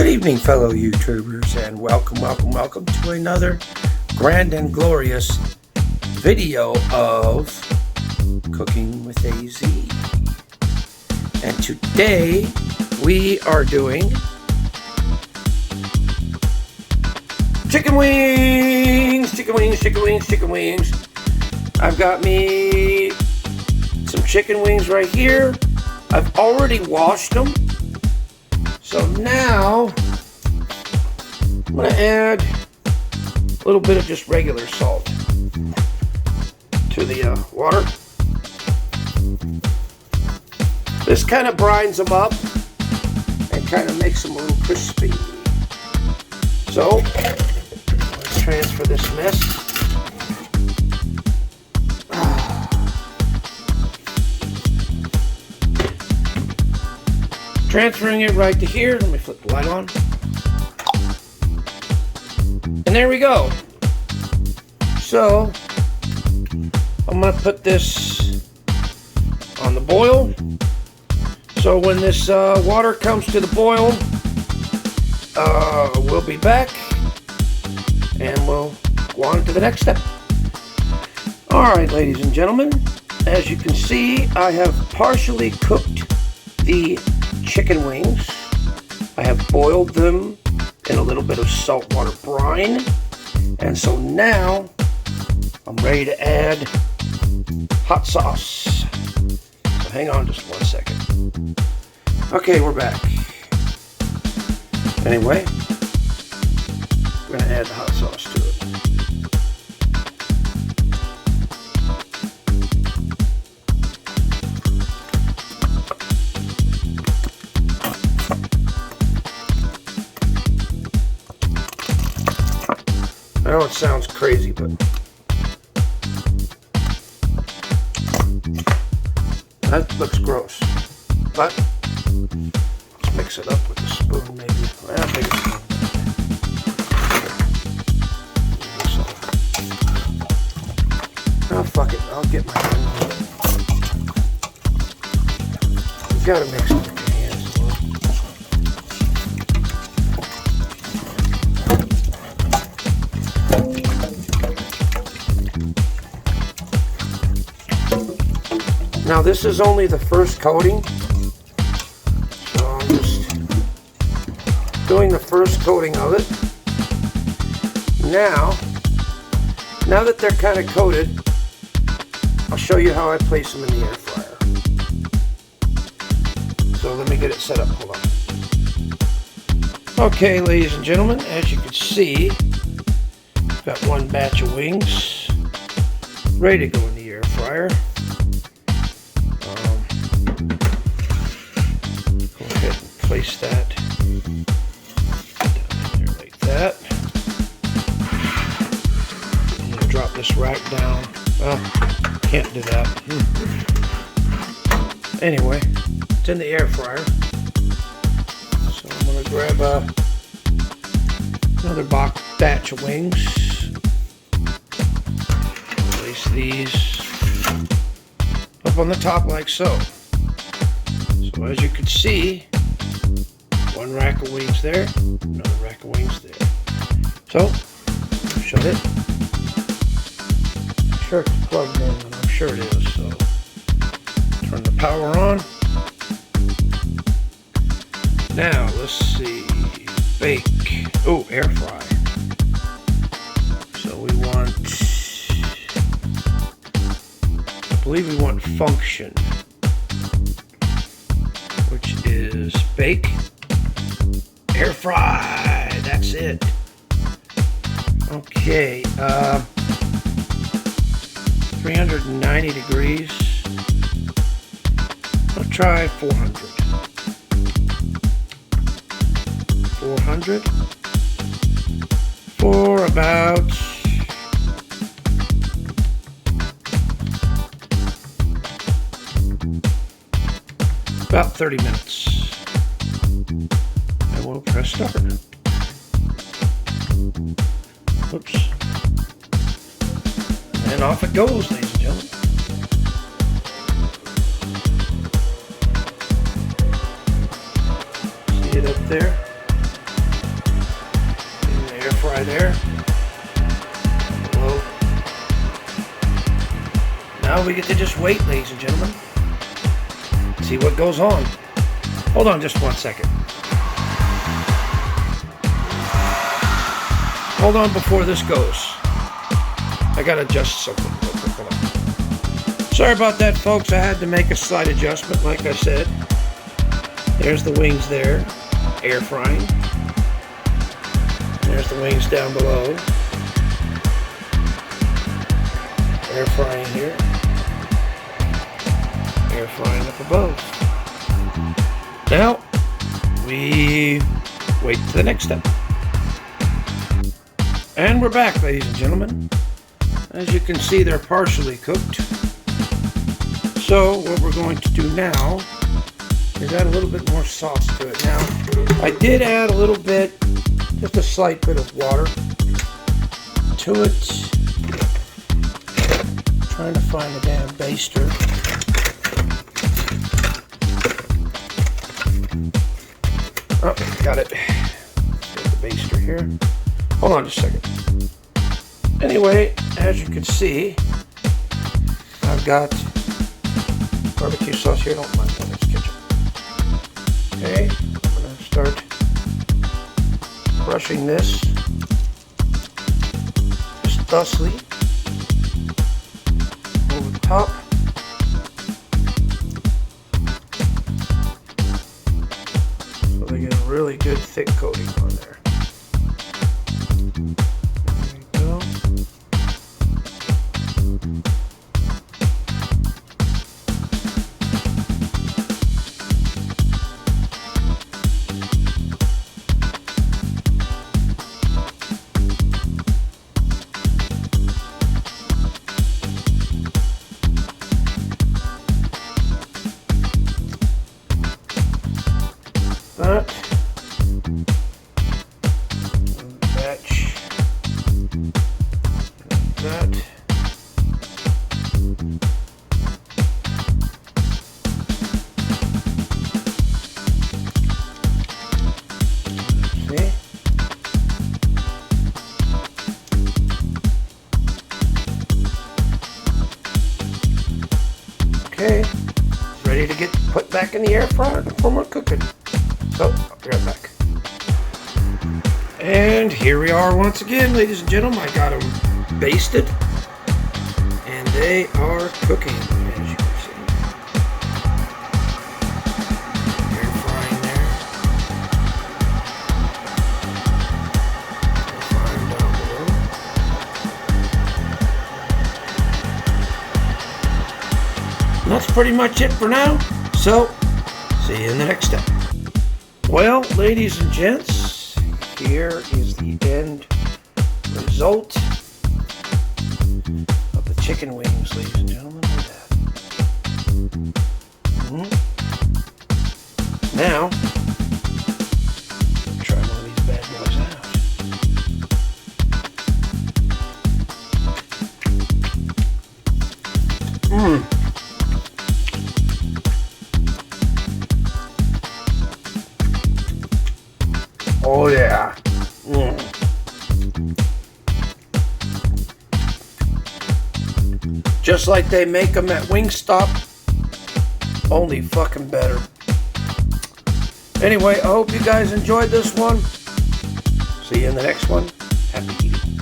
Good evening, fellow YouTubers, and welcome to another grand and glorious video of Cooking with AZ. And today we are doing chicken wings. I've got me some chicken wings right here. I've already washed them. So now I'm going to add a little bit of just regular salt to the water. This kind of brines them up and kind of makes them a little crispy. So let's transfer this mess. Transferring it right to here. Let me flip the light on. And there we go. So I'm going to put this on the boil. So when this water comes to the boil, we'll be back and we'll go on to the next step. Alright, ladies and gentlemen, as you can see, I have partially cooked the chicken wings. I have boiled them in a little bit of saltwater brine, and so now I'm ready to add hot sauce. So hang on just 1 second. Okay, we're back. Anyway, we're going to add the hot sauce to it. I know it sounds crazy, but that looks gross. But let's mix it up with a spoon, maybe. Well, big spoon. Oh, fuck it. I'll get my hand. You gotta mix it with your hands a little. Now this is only the first coating, so I'm just doing the first coating of it. Now that they're kind of coated, I'll show you how I place them in the air fryer. So let me get it set up, hold on. Okay, ladies and gentlemen, as you can see, I've got one batch of wings ready to go in the air fryer. Place that down there like that. I'm going to drop this rack down. Well, can't do that. Anyway, it's in the air fryer. So I'm going to grab another batch of wings. Place these up on the top like so. So as you can see, one rack of wings there, another rack of wings there. So, shut it. I'm sure it's plugged in, and I'm sure it is. So, turn the power on. Now, let's see. Bake. Oh, air fry. So we want, I believe we want function, which is bake. Air fry, that's it. Okay, 390 degrees. I'll try 400. 400 for about about 30 minutes. We'll press start. Oops. And off it goes, ladies and gentlemen. See it up there? fry there. Whoa. Now we get to just wait, ladies and gentlemen. See what goes on. Hold on just 1 second. Hold on before this goes. I gotta adjust something. Hold on. Sorry about that, folks. I had to make a slight adjustment, like I said. There's the wings there. Air frying. There's the wings down below. Air frying here. Air frying up above. Now, we wait to the next step. And we're back, ladies and gentlemen. As you can see, they're partially cooked. So what we're going to do now is add a little bit more sauce to it. Now, I did add a little bit, just a slight bit of water to it. Trying to find a damn baster. Oh, got it. Get the baster here. Hold on just a second. Anyway, as you can see, I've got barbecue sauce here. Don't mind that, it's ketchup. Okay, I'm going to start brushing this just thusly over the top. So they get a really good thick coating on there. There we go. That. Batch. That. See? Okay. It's ready to get put back in the air fryer for more cooking. So, I'll be right back. And here we are once again, ladies and gentlemen. I got them basted, and they are cooking, as you can see. Air frying there. Air frying down below. And that's pretty much it for now. So, see you in the next step. Well, ladies and gents, here is the end result of the chicken wings, ladies and gentlemen. Look at that. Now, try one of these bad boys out. Oh yeah. Just like they make them at Wingstop, only fucking better. Anyway, I hope you guys enjoyed this one. See you in the next one. Happy eating.